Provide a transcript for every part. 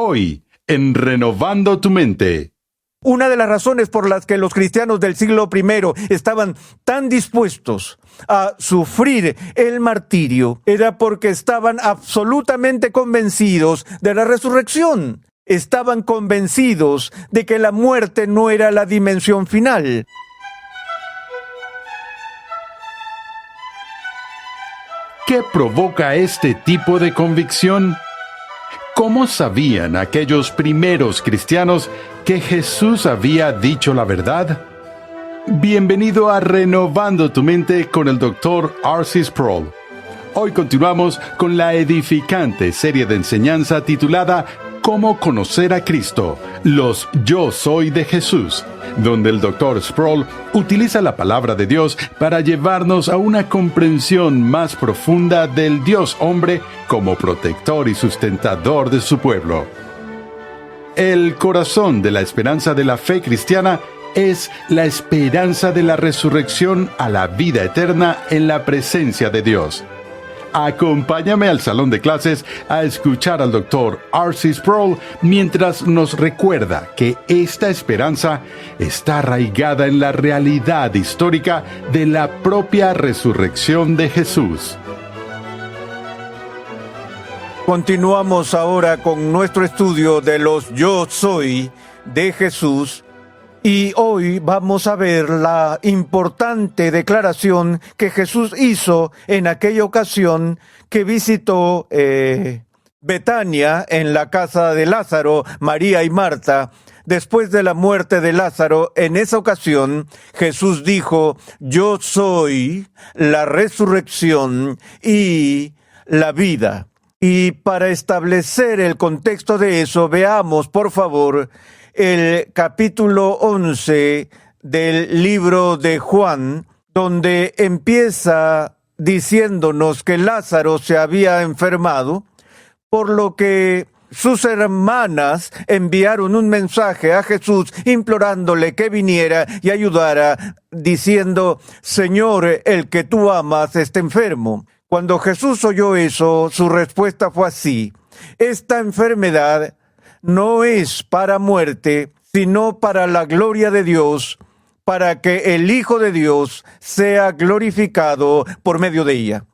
Hoy, en Renovando tu Mente. Una de las razones por las que los cristianos del siglo I estaban tan dispuestos a sufrir el martirio era porque estaban absolutamente convencidos de la resurrección. Estaban convencidos de que la muerte no era la dimensión final. ¿Qué provoca este tipo de convicción? ¿Cómo sabían aquellos primeros cristianos que Jesús había dicho la verdad? Bienvenido a Renovando tu Mente con el Dr. R.C. Sproul. Hoy continuamos con la edificante serie de enseñanza titulada Cómo conocer a Cristo, los Yo Soy de Jesús, donde el Dr. Sproul utiliza la palabra de Dios para llevarnos a una comprensión más profunda del Dios hombre como protector y sustentador de su pueblo. El corazón de la esperanza de la fe cristiana es la esperanza de la resurrección a la vida eterna en la presencia de Dios. Acompáñame al salón de clases a escuchar al Dr. R.C. Sproul mientras nos recuerda que esta esperanza está arraigada en la realidad histórica de la propia resurrección de Jesús. Continuamos ahora con nuestro estudio de los Yo Soy de Jesús. Y hoy vamos a ver la importante declaración que Jesús hizo en aquella ocasión que visitó Betania en la casa de Lázaro, María y Marta. Después de la muerte de Lázaro, en esa ocasión, Jesús dijo: Yo soy la resurrección y la vida. Y para establecer el contexto de eso, veamos, por favor, el capítulo 11 del libro de Juan, donde empieza diciéndonos que Lázaro se había enfermado, por lo que sus hermanas enviaron un mensaje a Jesús implorándole que viniera y ayudara, diciendo: Señor, el que tú amas está enfermo. Cuando Jesús oyó eso, su respuesta fue así: esta enfermedad no es para muerte, sino para la gloria de Dios, para que el Hijo de Dios sea glorificado por medio de ella.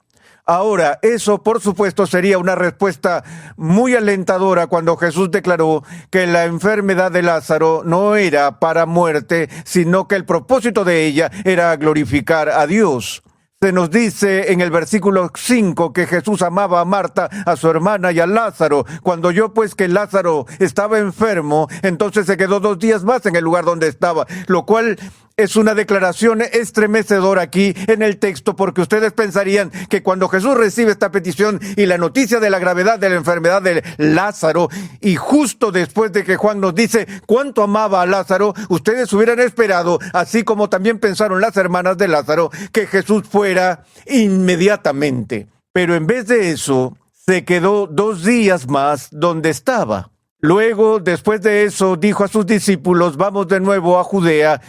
Ahora, eso por supuesto sería una respuesta muy alentadora cuando Jesús declaró que la enfermedad de Lázaro no era para muerte, sino que el propósito de ella era glorificar a Dios. Se nos dice en el versículo 5 que Jesús amaba a Marta, a su hermana y a Lázaro. Cuando oyó pues que Lázaro estaba enfermo, entonces se quedó 2 días más en el lugar donde estaba, lo cual es una declaración estremecedora aquí en el texto, porque ustedes pensarían que cuando Jesús recibe esta petición y la noticia de la gravedad de la enfermedad de Lázaro, y justo después de que Juan nos dice cuánto amaba a Lázaro, ustedes hubieran esperado, así como también pensaron las hermanas de Lázaro, que Jesús fuera inmediatamente. Pero en vez de eso, se quedó 2 días más donde estaba. Luego, después de eso, dijo a sus discípulos: vamos de nuevo a Judea.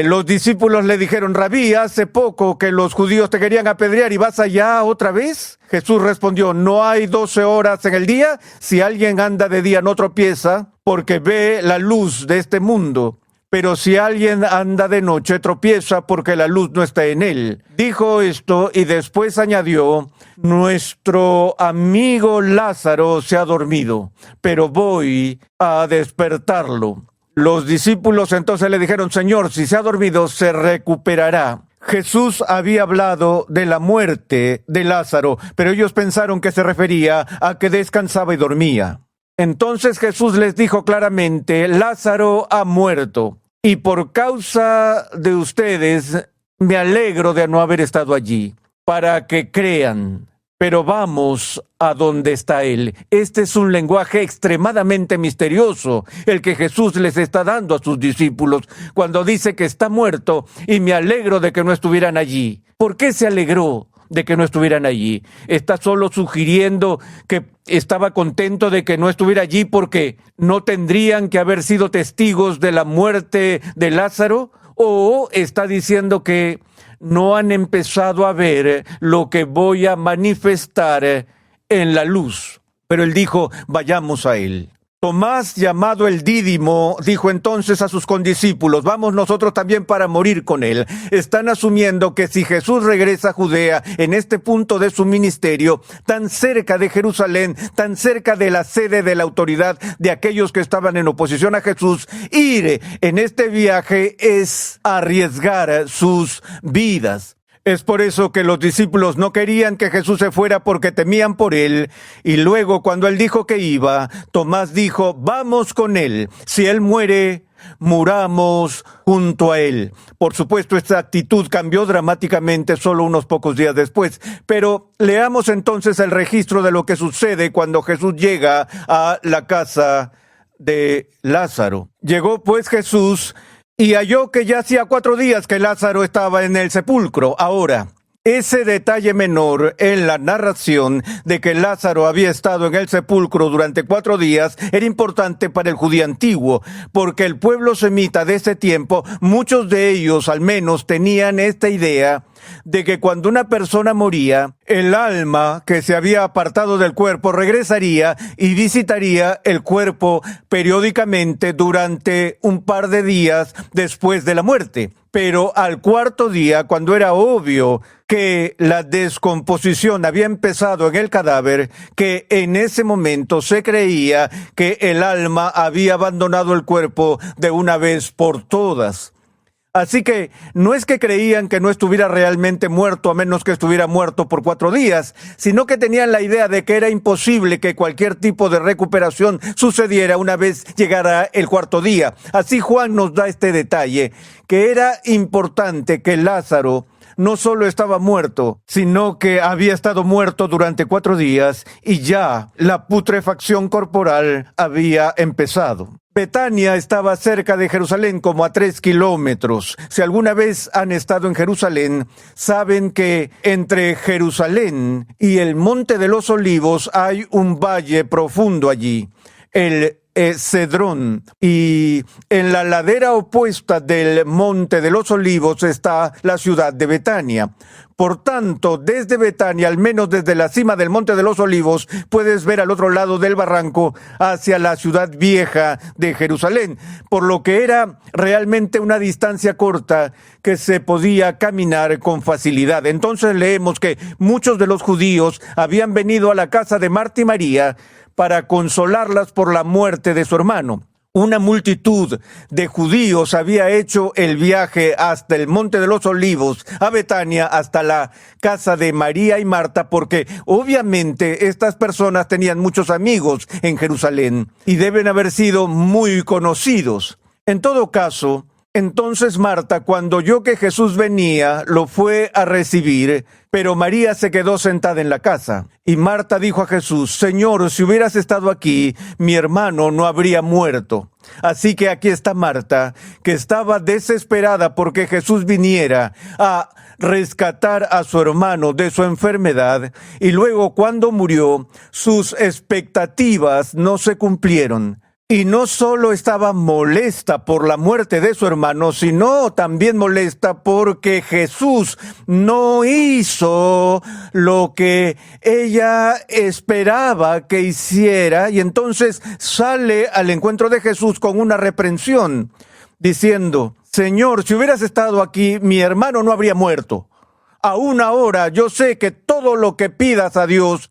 Los discípulos le dijeron: Rabí, hace poco que los judíos te querían apedrear y vas allá otra vez. Jesús respondió: ¿no hay 12 horas en el día? Si alguien anda de día no tropieza, porque ve la luz de este mundo. Pero si alguien anda de noche tropieza, porque la luz no está en él. Dijo esto y después añadió: nuestro amigo Lázaro se ha dormido, pero voy a despertarlo. Los discípulos entonces le dijeron: Señor, si se ha dormido, se recuperará. Jesús había hablado de la muerte de Lázaro, pero ellos pensaron que se refería a que descansaba y dormía. Entonces Jesús les dijo claramente: Lázaro ha muerto, y por causa de ustedes me alegro de no haber estado allí, para que crean. Pero vamos a donde está Él. Este es un lenguaje extremadamente misterioso, el que Jesús les está dando a sus discípulos cuando dice que está muerto y me alegro de que no estuvieran allí. ¿Por qué se alegró de que no estuvieran allí? ¿Está solo sugiriendo que estaba contento de que no estuviera allí porque no tendrían que haber sido testigos de la muerte de Lázaro? ¿O está diciendo que no han empezado a ver lo que voy a manifestar en la luz? Pero él dijo: vayamos a él. Tomás, llamado el Dídimo, dijo entonces a sus condiscípulos: vamos nosotros también para morir con él. Están asumiendo que si Jesús regresa a Judea en este punto de su ministerio, tan cerca de Jerusalén, tan cerca de la sede de la autoridad de aquellos que estaban en oposición a Jesús, ir en este viaje es arriesgar sus vidas. Es por eso que los discípulos no querían que Jesús se fuera porque temían por él. Y luego, cuando él dijo que iba, Tomás dijo: vamos con él. Si él muere, muramos junto a él. Por supuesto, esta actitud cambió dramáticamente solo unos pocos días después. Pero leamos entonces el registro de lo que sucede cuando Jesús llega a la casa de Lázaro. Llegó pues Jesús y halló que ya hacía 4 días que Lázaro estaba en el sepulcro. Ahora, ese detalle menor en la narración de que Lázaro había estado en el sepulcro durante 4 días era importante para el judío antiguo, porque el pueblo semita de ese tiempo, muchos de ellos al menos tenían esta idea de que cuando una persona moría, el alma que se había apartado del cuerpo regresaría y visitaría el cuerpo periódicamente durante un par de días después de la muerte. Pero al 4.º día, cuando era obvio que la descomposición había empezado en el cadáver, que en ese momento se creía que el alma había abandonado el cuerpo de una vez por todas. Así que no es que creían que no estuviera realmente muerto a menos que estuviera muerto por 4 días, sino que tenían la idea de que era imposible que cualquier tipo de recuperación sucediera una vez llegara el 4.º día. Así Juan nos da este detalle, que era importante que Lázaro no solo estaba muerto, sino que había estado muerto durante 4 días y ya la putrefacción corporal había empezado. Betania estaba cerca de Jerusalén, como a 3 kilómetros. Si alguna vez han estado en Jerusalén, saben que entre Jerusalén y el Monte de los Olivos hay un valle profundo allí, el Cedrón, y en la ladera opuesta del Monte de los Olivos está la ciudad de Betania. Por tanto, desde Betania, al menos desde la cima del Monte de los Olivos, puedes ver al otro lado del barranco hacia la ciudad vieja de Jerusalén, por lo que era realmente una distancia corta que se podía caminar con facilidad. Entonces leemos que muchos de los judíos habían venido a la casa de Marta y María para consolarlas por la muerte de su hermano. Una multitud de judíos había hecho el viaje hasta el Monte de los Olivos, a Betania, hasta la casa de María y Marta, porque obviamente estas personas tenían muchos amigos en Jerusalén y deben haber sido muy conocidos. En todo caso, entonces Marta, cuando oyó que Jesús venía, lo fue a recibir, pero María se quedó sentada en la casa. Y Marta dijo a Jesús: Señor, si hubieras estado aquí, mi hermano no habría muerto. Así que aquí está Marta, que estaba desesperada porque Jesús viniera a rescatar a su hermano de su enfermedad, y luego cuando murió, sus expectativas no se cumplieron. Y no solo estaba molesta por la muerte de su hermano, sino también molesta porque Jesús no hizo lo que ella esperaba que hiciera, y entonces sale al encuentro de Jesús con una reprensión, diciendo: Señor, si hubieras estado aquí, mi hermano no habría muerto. Aún ahora yo sé que todo lo que pidas a Dios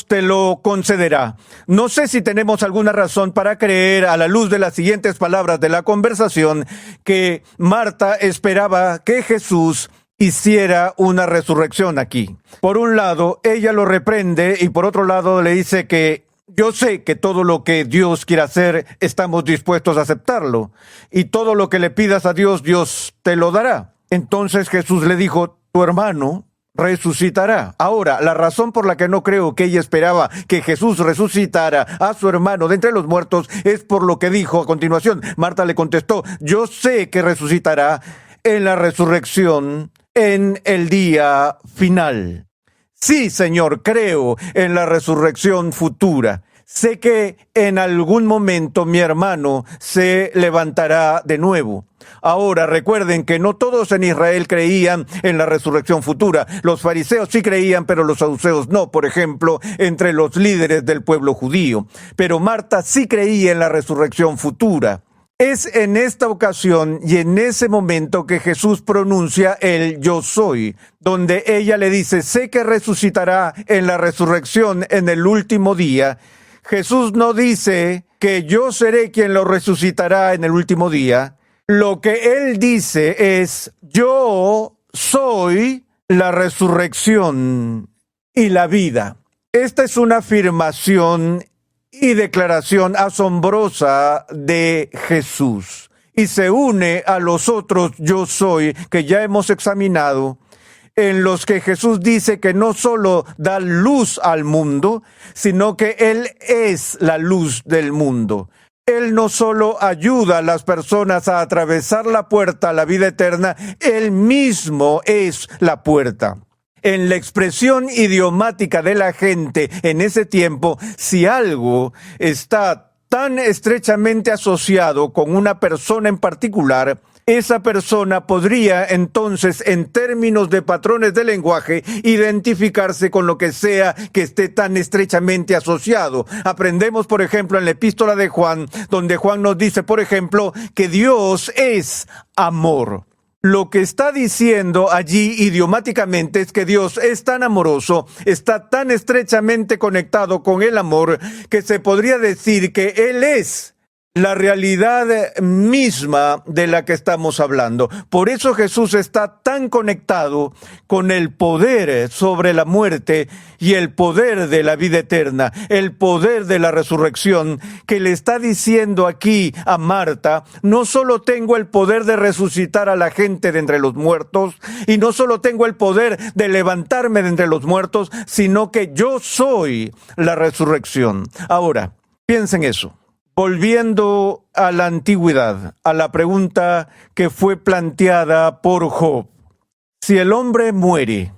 te lo concederá. No sé si tenemos alguna razón para creer, a la luz de las siguientes palabras de la conversación, que Marta esperaba que Jesús hiciera una resurrección aquí. Por un lado, ella lo reprende, y por otro lado le dice que yo sé que todo lo que Dios quiera hacer, estamos dispuestos a aceptarlo, y todo lo que le pidas a Dios, Dios te lo dará. Entonces Jesús le dijo: tu hermano resucitará. Ahora, la razón por la que no creo que ella esperaba que Jesús resucitara a su hermano de entre los muertos es por lo que dijo a continuación. Marta le contestó: yo sé que resucitará en la resurrección en el día final. Sí, Señor, creo en la resurrección futura. Sé que en algún momento mi hermano se levantará de nuevo. Ahora, recuerden que no todos en Israel creían en la resurrección futura. Los fariseos sí creían, pero los saduceos no, por ejemplo, entre los líderes del pueblo judío. Pero Marta sí creía en la resurrección futura. Es en esta ocasión y en ese momento que Jesús pronuncia el yo soy, donde ella le dice, sé que resucitará en la resurrección en el último día. Jesús no dice que yo seré quien lo resucitará en el último día. Lo que él dice es, yo soy la resurrección y la vida. Esta es una afirmación y declaración asombrosa de Jesús y se une a los otros yo soy que ya hemos examinado, en los que Jesús dice que no solo da luz al mundo, sino que Él es la luz del mundo. Él no solo ayuda a las personas a atravesar la puerta a la vida eterna, Él mismo es la puerta. En la expresión idiomática de la gente en ese tiempo, si algo está tan estrechamente asociado con una persona en particular, esa persona podría entonces, en términos de patrones de lenguaje, identificarse con lo que sea que esté tan estrechamente asociado. Aprendemos, por ejemplo, en la epístola de Juan, donde Juan nos dice, por ejemplo, que Dios es amor. Lo que está diciendo allí idiomáticamente es que Dios es tan amoroso, está tan estrechamente conectado con el amor, que se podría decir que Él es la realidad misma de la que estamos hablando. Por eso Jesús está tan conectado con el poder sobre la muerte y el poder de la vida eterna, el poder de la resurrección, que le está diciendo aquí a Marta, no solo tengo el poder de resucitar a la gente de entre los muertos, y no solo tengo el poder de levantarme de entre los muertos, sino que yo soy la resurrección. Ahora, piensen eso. Volviendo a la antigüedad, a la pregunta que fue planteada por Job, si el hombre muere,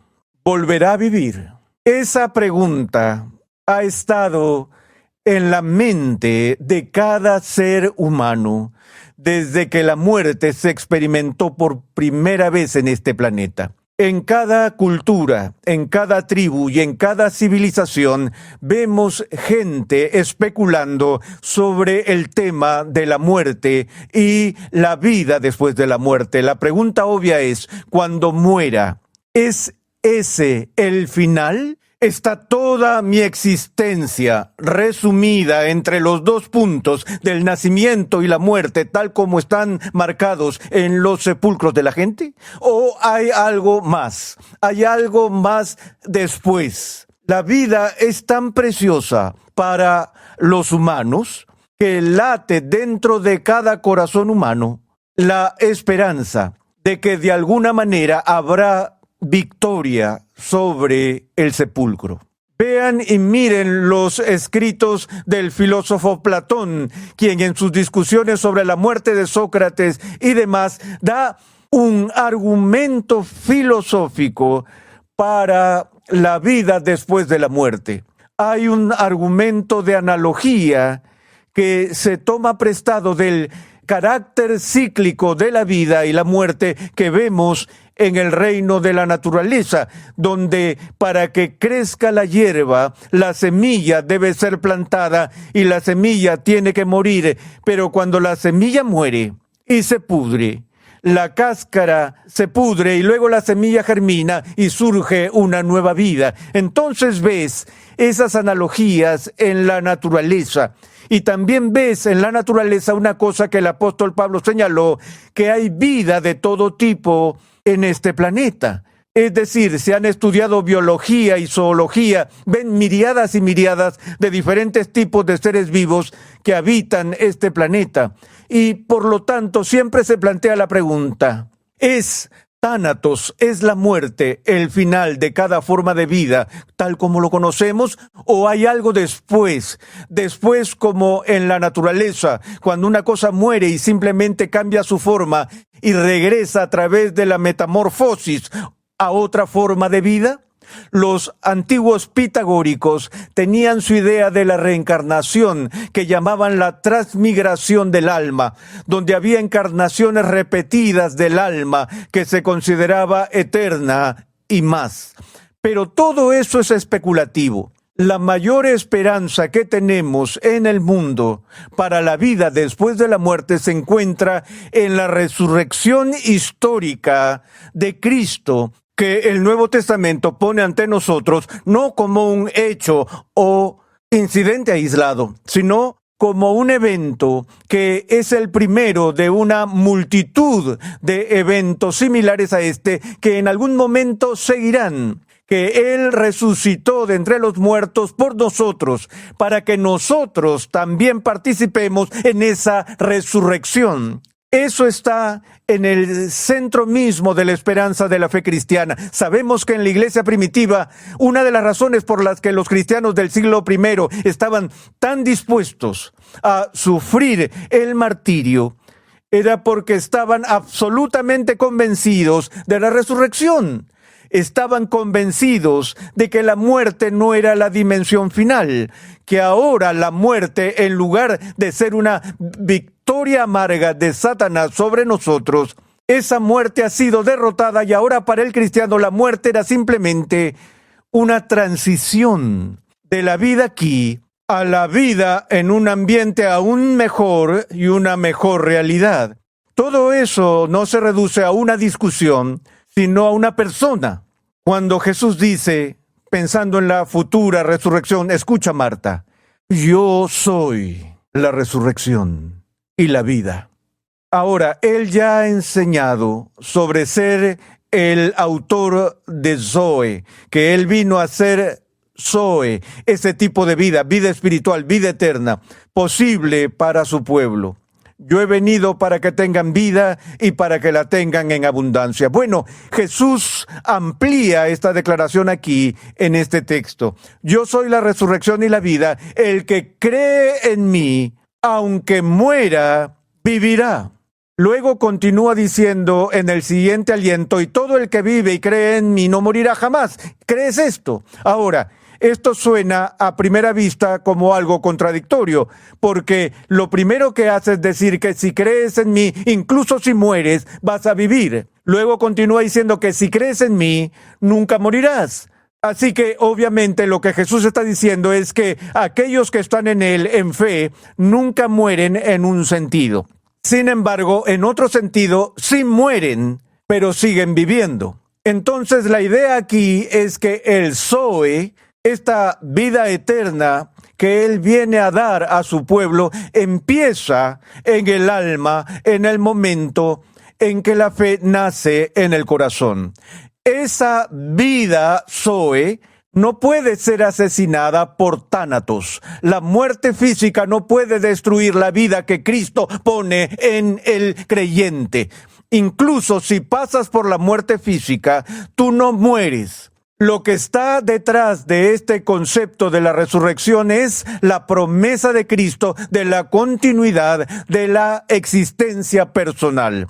¿volverá a vivir? Esa pregunta ha estado en la mente de cada ser humano desde que la muerte se experimentó por primera vez en este planeta. En cada cultura, en cada tribu y en cada civilización vemos gente especulando sobre el tema de la muerte y la vida después de la muerte. La pregunta obvia es, cuando muera, ¿es ese el final? ¿Está toda mi existencia resumida entre los dos puntos del nacimiento y la muerte, tal como están marcados en los sepulcros de la gente? ¿O hay algo más? ¿Hay algo más después? La vida es tan preciosa para los humanos que late dentro de cada corazón humano la esperanza de que de alguna manera habrá victoria sobre el sepulcro. Vean y miren los escritos del filósofo Platón, quien en sus discusiones sobre la muerte de Sócrates y demás da un argumento filosófico para la vida después de la muerte. Hay un argumento de analogía que se toma prestado del carácter cíclico de la vida y la muerte que vemos en el reino de la naturaleza, donde para que crezca la hierba, la semilla debe ser plantada y la semilla tiene que morir, pero cuando la semilla muere y se pudre, la cáscara se pudre y luego la semilla germina y surge una nueva vida. Entonces ves esas analogías en la naturaleza. Y también ves en la naturaleza una cosa que el apóstol Pablo señaló, que hay vida de todo tipo en este planeta. Es decir, se han estudiado biología y zoología, ven miriadas y miriadas de diferentes tipos de seres vivos que habitan este planeta. Y por lo tanto siempre se plantea la pregunta, ¿es Thanatos, es la muerte, el final de cada forma de vida, tal como lo conocemos, o hay algo después? Después, como en la naturaleza, cuando una cosa muere y simplemente cambia su forma y regresa a través de la metamorfosis a otra forma de vida. Los antiguos pitagóricos tenían su idea de la reencarnación, que llamaban la transmigración del alma, donde había encarnaciones repetidas del alma que se consideraba eterna y más. Pero todo eso es especulativo. La mayor esperanza que tenemos en el mundo para la vida después de la muerte se encuentra en la resurrección histórica de Cristo, que el Nuevo Testamento pone ante nosotros no como un hecho o incidente aislado, sino como un evento que es el primero de una multitud de eventos similares a este que en algún momento seguirán. Que Él resucitó de entre los muertos por nosotros, para que nosotros también participemos en esa resurrección. Eso está en el centro mismo de la esperanza de la fe cristiana. Sabemos que en la iglesia primitiva, una de las razones por las que los cristianos del siglo I estaban tan dispuestos a sufrir el martirio, era porque estaban absolutamente convencidos de la resurrección. Estaban convencidos de que la muerte no era la dimensión final, que ahora la muerte, en lugar de ser una victoria amarga de Satanás sobre nosotros, esa muerte ha sido derrotada y ahora para el cristiano la muerte era simplemente una transición de la vida aquí a la vida en un ambiente aún mejor y una mejor realidad. Todo eso no se reduce a una discusión, sino a una persona. Cuando Jesús dice, pensando en la futura resurrección, escucha Marta, yo soy la resurrección y la vida. Ahora, Él ya ha enseñado sobre ser el autor de Zoe, que Él vino a ser Zoe, ese tipo de vida, vida espiritual, vida eterna, posible para su pueblo. Yo he venido para que tengan vida y para que la tengan en abundancia. Bueno, Jesús amplía esta declaración aquí en este texto. Yo soy la resurrección y la vida. El que cree en mí, aunque muera, vivirá. Luego continúa diciendo en el siguiente aliento, y todo el que vive y cree en mí no morirá jamás. ¿Crees esto? Ahora, esto suena a primera vista como algo contradictorio, porque lo primero que hace es decir que si crees en mí, incluso si mueres, vas a vivir. Luego continúa diciendo que si crees en mí, nunca morirás. Así que obviamente lo que Jesús está diciendo es que aquellos que están en Él, en fe, nunca mueren en un sentido. Sin embargo, en otro sentido, sí mueren, pero siguen viviendo. Entonces la idea aquí es que el Zoe, esta vida eterna que Él viene a dar a su pueblo, empieza en el alma, en el momento en que la fe nace en el corazón. Esa vida Zoe no puede ser asesinada por tánatos. La muerte física no puede destruir la vida que Cristo pone en el creyente. Incluso si pasas por la muerte física, tú no mueres. Lo que está detrás de este concepto de la resurrección es la promesa de Cristo de la continuidad de la existencia personal.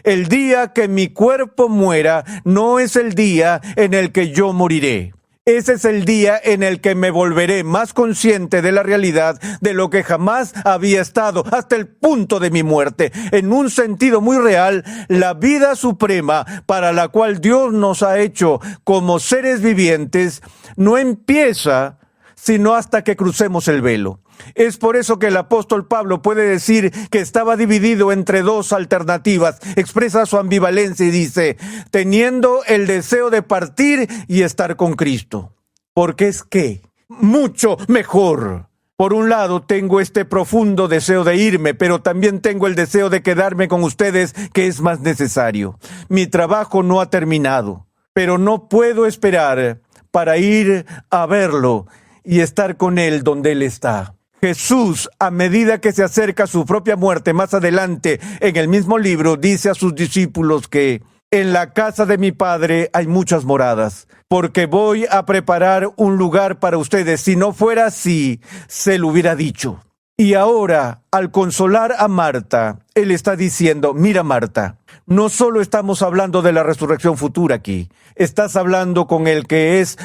El día que mi cuerpo muera no es el día en el que yo moriré. Ese es el día en el que me volveré más consciente de la realidad de lo que jamás había estado hasta el punto de mi muerte. En un sentido muy real, la vida suprema para la cual Dios nos ha hecho como seres vivientes no empieza sino hasta que crucemos el velo. Es por eso que el apóstol Pablo puede decir que estaba dividido entre dos alternativas. Expresa su ambivalencia y dice, teniendo el deseo de partir y estar con Cristo. Porque es que mucho mejor. Por un lado, tengo este profundo deseo de irme, pero también tengo el deseo de quedarme con ustedes, que es más necesario. Mi trabajo no ha terminado, pero no puedo esperar para ir a verlo y estar con Él donde Él está. Jesús, a medida que se acerca a su propia muerte más adelante en el mismo libro, dice a sus discípulos que en la casa de mi Padre hay muchas moradas, porque voy a preparar un lugar para ustedes. Si no fuera así, se lo hubiera dicho. Y ahora, al consolar a Marta, Él está diciendo, mira Marta, No solo estamos hablando de la resurrección futura aquí, estás hablando con el que es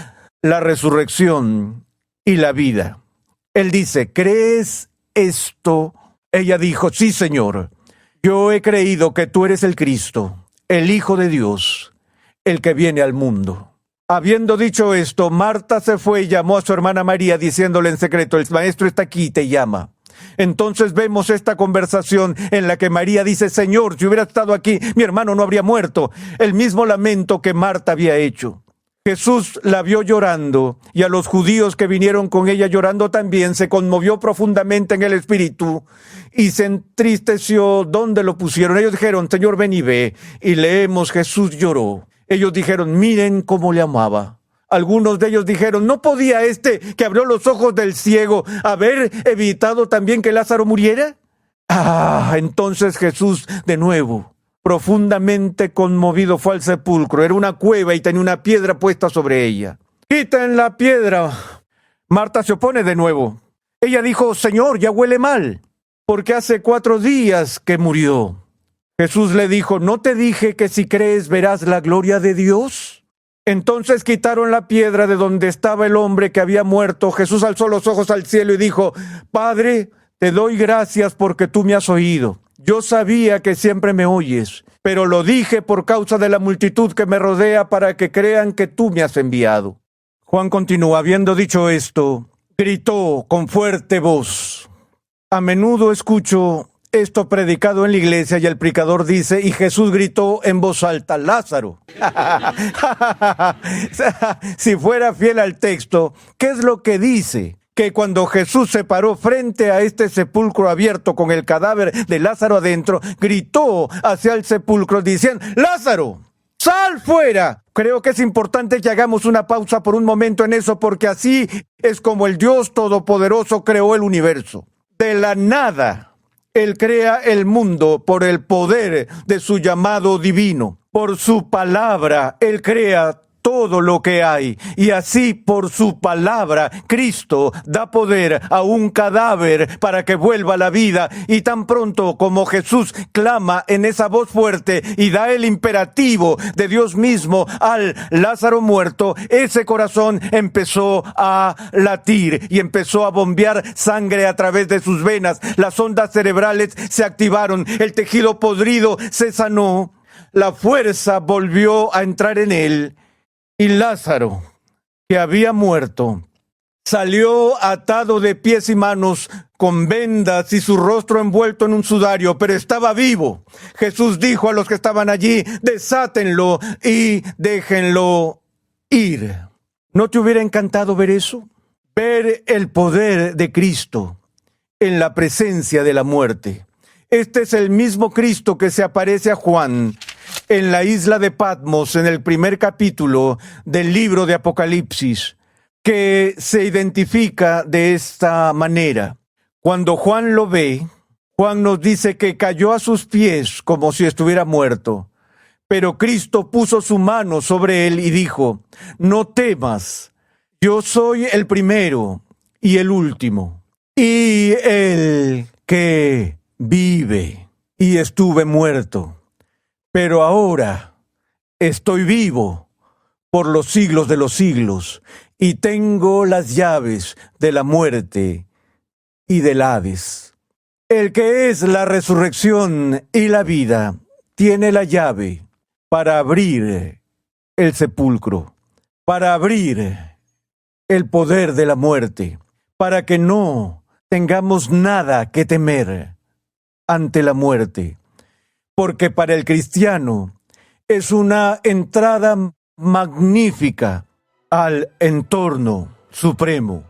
la resurrección y la vida. Él dice, ¿crees esto? Ella dijo, sí, Señor. Yo he creído que tú eres el Cristo, el Hijo de Dios, el que viene al mundo. Habiendo dicho esto, Marta se fue y llamó a su hermana María, diciéndole en secreto, el maestro está aquí y te llama. Entonces vemos esta conversación en la que María dice, Señor, si hubiera estado aquí, mi hermano no habría muerto. El mismo lamento que Marta había hecho. Jesús la vio llorando, y a los judíos que vinieron con ella llorando también se conmovió profundamente en el espíritu y se entristeció. ¿Dónde lo pusieron? Ellos dijeron, Señor, ven y ve. Y leemos, Jesús lloró. Ellos dijeron, miren cómo le amaba. Algunos de ellos dijeron, ¿no podía este que abrió los ojos del ciego haber evitado también que Lázaro muriera? Entonces Jesús de nuevo, profundamente conmovido, fue al sepulcro. Era una cueva y tenía una piedra puesta sobre ella. ¡Quiten la piedra! Marta se opone de nuevo. Ella dijo, Señor, ya huele mal, porque hace 4 días que murió. Jesús le dijo, ¿no te dije que si crees verás la gloria de Dios? Entonces quitaron la piedra de donde estaba el hombre que había muerto. Jesús alzó los ojos al cielo y dijo, Padre, te doy gracias porque tú me has oído. Yo sabía que siempre me oyes, pero lo dije por causa de la multitud que me rodea para que crean que tú me has enviado. Juan continúa, habiendo dicho esto, gritó con fuerte voz. A menudo escucho esto predicado en la iglesia y el predicador dice, y Jesús gritó en voz alta, Lázaro. Si fuera fiel al texto, ¿qué es lo que dice? Que cuando Jesús se paró frente a este sepulcro abierto con el cadáver de Lázaro adentro, gritó hacia el sepulcro diciendo, Lázaro, ¡sal fuera! Creo que es importante que hagamos una pausa por un momento en eso, porque así es como el Dios Todopoderoso creó el universo. De la nada, Él crea el mundo por el poder de su llamado divino. Por su palabra, Él crea todo lo que hay. Y así, por su palabra, Cristo da poder a un cadáver para que vuelva a la vida. Y tan pronto como Jesús clama en esa voz fuerte y da el imperativo de Dios mismo al Lázaro muerto, ese corazón empezó a latir y empezó a bombear sangre a través de sus venas. Las ondas cerebrales se activaron, el tejido podrido se sanó, la fuerza volvió a entrar en él. Y Lázaro, que había muerto, salió atado de pies y manos, con vendas y su rostro envuelto en un sudario, pero estaba vivo. Jesús dijo a los que estaban allí, desátenlo y déjenlo ir. ¿No te hubiera encantado ver eso? Ver el poder de Cristo en la presencia de la muerte. Este es el mismo Cristo que se aparece a Juan en la isla de Patmos, en el primer capítulo del libro de Apocalipsis, que se identifica de esta manera. Cuando Juan lo ve, Juan nos dice que cayó a sus pies como si estuviera muerto. Pero Cristo puso su mano sobre él y dijo, no temas, yo soy el primero y el último, y el que vive, y estuve muerto. Pero ahora estoy vivo por los siglos de los siglos y tengo las llaves de la muerte y del Hades. El que es la resurrección y la vida tiene la llave para abrir el sepulcro, para abrir el poder de la muerte, para que no tengamos nada que temer ante la muerte. Porque para el cristiano es una entrada magnífica al entorno supremo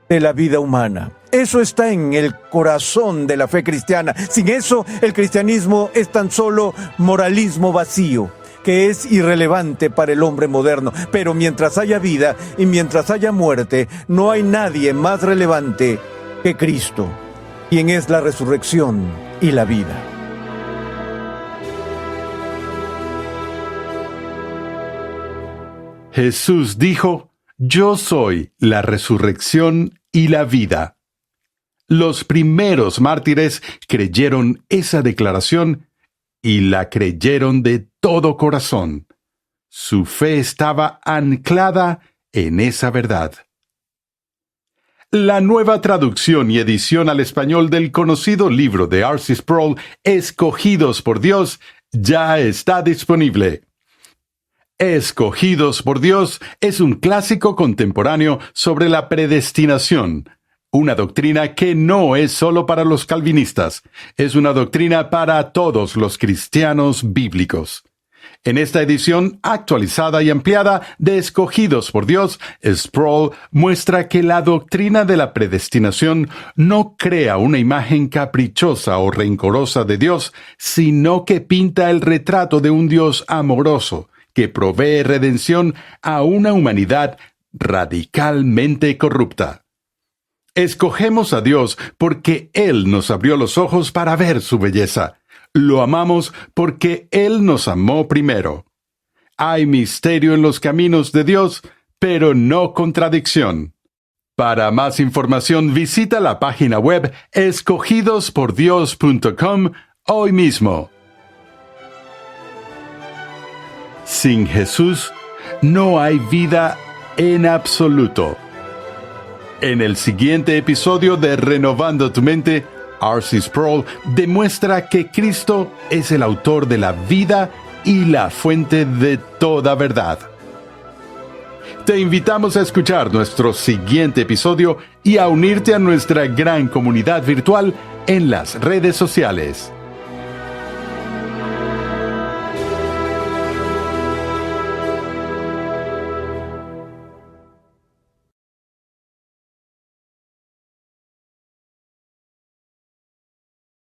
de la vida humana. Eso está en el corazón de la fe cristiana. Sin eso, el cristianismo es tan solo moralismo vacío, que es irrelevante para el hombre moderno. Pero mientras haya vida y mientras haya muerte, no hay nadie más relevante que Cristo, quien es la resurrección y la vida. Jesús dijo, yo soy la resurrección y la vida. Los primeros mártires creyeron esa declaración y la creyeron de todo corazón. Su fe estaba anclada en esa verdad. La nueva traducción y edición al español del conocido libro de R.C. Sproul, Escogidos por Dios, ya está disponible. Escogidos por Dios es un clásico contemporáneo sobre la predestinación, una doctrina que no es solo para los calvinistas, es una doctrina para todos los cristianos bíblicos. En esta edición actualizada y ampliada de Escogidos por Dios, Sproul muestra que la doctrina de la predestinación no crea una imagen caprichosa o rencorosa de Dios, sino que pinta el retrato de un Dios amoroso, que provee redención a una humanidad radicalmente corrupta. Escogemos a Dios porque Él nos abrió los ojos para ver su belleza. Lo amamos porque Él nos amó primero. Hay misterio en los caminos de Dios, pero no contradicción. Para más información visita la página web escogidospordios.com hoy mismo. Sin Jesús no hay vida en absoluto. En el siguiente episodio de Renovando tu Mente, R.C. Sproul demuestra que Cristo es el autor de la vida y la fuente de toda verdad. Te invitamos a escuchar nuestro siguiente episodio y a unirte a nuestra gran comunidad virtual en las redes sociales.